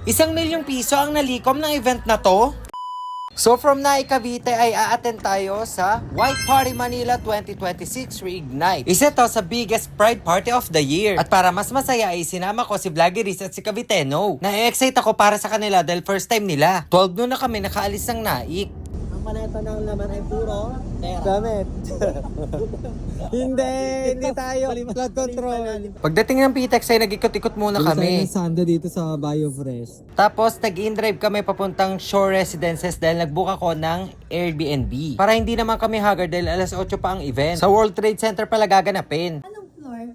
1,000,000 ang nalikom ng event na to. So from Nai Cavite ay a-attend tayo sa White Party Manila 2026 Reignite. Isa to sa biggest pride party of the year. At para mas masaya ay sinama ko si Vloggeries at si Caviteno. Na-excite ako para sa kanila dahil first time nila. 12 noon na kami nakaalis ng Naik. Ang maleta ng laman ay puro damit. hindi tayo flood control. Pagdating ng PTEX ay nag-ikot-ikot muna kami. Sando dito sa BioFresh. Tapos nag-in-drive kami papuntang Shore Residences dahil nag-book ako ng Airbnb. Para hindi naman kami haggard dahil alas 8 pa ang event. Sa World Trade Center pala gaganapin. Anong floor?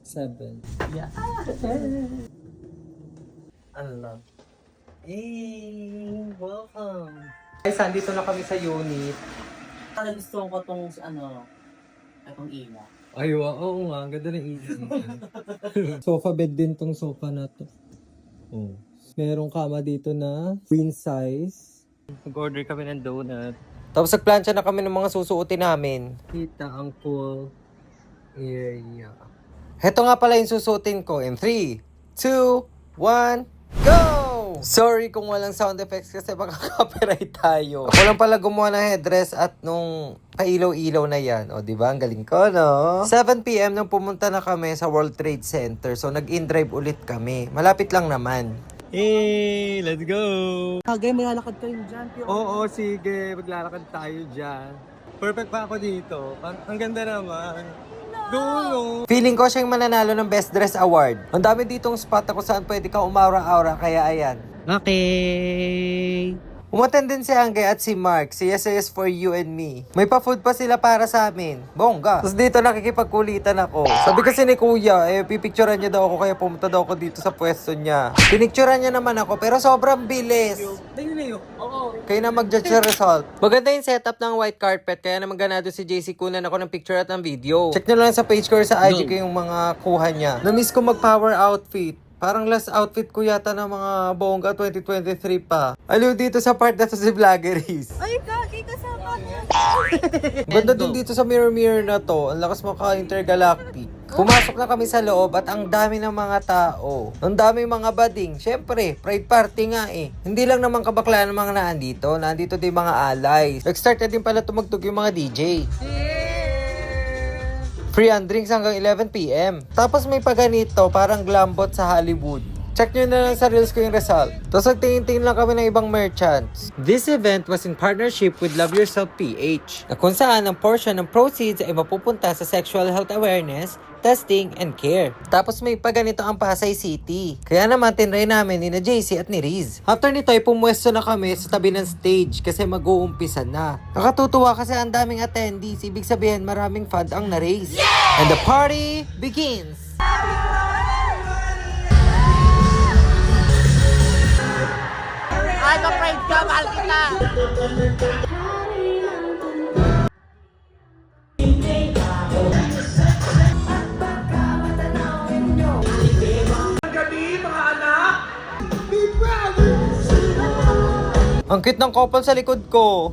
7. Yeah. Ano? Hey, welcome. Guys, andito na kami sa unit. Gusto ko itong itong imo. Ay, oo nga. Ang ganda ng easy. Sofa bed din tong sofa na to. Oh. Merong kama dito na queen size. Nag-order kami ng donut. Tapos nagplansya na kami ng mga susuotin namin. Kita ang pool area. Heto nga pala yung susuotin ko. In 3, 2, 1, go! Sorry kung walang sound effects kasi baka copyright tayo. Ako lang pala gumawa ng headdress at nung pailaw-ilaw na yan. O, diba? Ang galing ko, no? 7 p.m. nung pumunta na kami sa World Trade Center. So, nag-in-drive ulit kami. Malapit lang naman. Hey, let's go! Kagay, may lalakad kayo dyan. Oo, sige. Maglalakad tayo dyan. Perfect pa ako dito. Ang ganda naman. Dulo. Feeling ko siya yung mananalo ng Best Dress Award. Ang dami ditong spot ako saan pwede ka umaura-aura. Kaya ayan. Okay. Umattend din si Angge at si Mark, si yes for you and me. May pa-food pa sila para sa amin. Bongga. Tapos dito nakikipagkulitan ako. Sabi kasi ni Kuya, pipicturean niya daw ako kaya pumunta daw ako dito sa pwesto niya. Pinicturean niya naman ako pero sobrang bilis. Oo. Kayo na mag-judge sa result. Maganda yung setup ng white carpet kaya naman ganado si JC kunan ako ng picture at ng video. Check nyo lang sa page ko or sa IG ko yung mga kuha niya. Na-miss ko mag-power outfit. Parang last outfit ko yata ng mga bongga 2023 pa. Aliw dito sa part na to si Vloggeries. Ay, kaki kasama ko. Ganda din dito sa mirror na to. Ang lakas maka-intergalactic. Pumasok na kami sa loob at ang dami ng mga tao. Ang dami mga bading. Siyempre, pride party nga eh. Hindi lang naman kabaklaan ng mga naandito. Nandito din mga allies. Nag-start na din pala tumugtog yung mga DJ. Free and drinks hanggang 11 p.m. Tapos may paganito, parang glambot sa Hollywood. Check nyo na lang sa reels ko yung result. Tapos nagtingin-tingin lang kami ng ibang merchants. This event was in partnership with Love Yourself PH, na kung saan ang portion ng proceeds ay mapupunta sa sexual health awareness, testing, and care. Tapos may paganito ang Pasay City. Kaya naman tinry namin ni na JC at ni Riz. After nito ay pumwesto na kami sa tabi ng stage kasi mag-uumpisa na. Nakatutuwa kasi ang daming attendees. Ibig sabihin maraming fund ang na-raise. Yeah! And the party begins! Ay, ma-pride ka, mahal kita. Ang cute ng couple sa likod ko.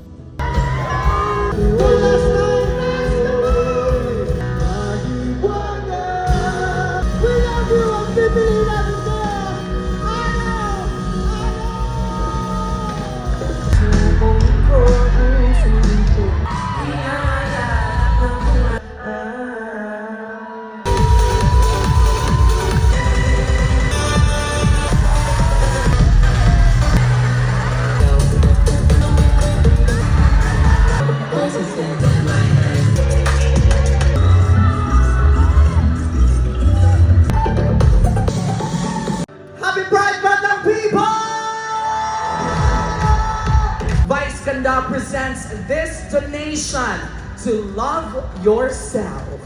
Vice Ganda presents this donation to love yourself.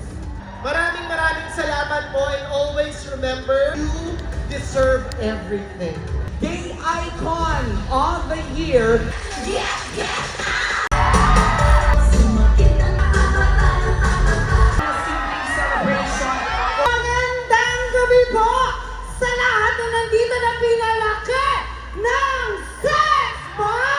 Maraming salamat po and always remember, you deserve everything. Gay Icon of the Year. Magandang gabi po sa lahat na nandito na pinalaki ng Sex Bomb!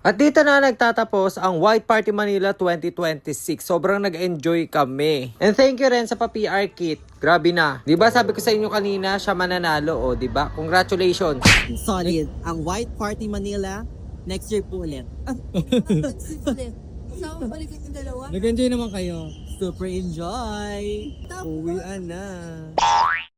At dito na nagtatapos ang White Party Manila 2026. Sobrang nag-enjoy kami. And thank you rin sa pa-PR kit. Grabe na. 'Di ba sabi ko sa inyo kanina, siya mananalo, 'di ba? Congratulations. Solid. Ang White Party Manila, next year po ulit. Sama balik yung dalawa. Nag-enjoy naman kayo. Super enjoy! Uwian na!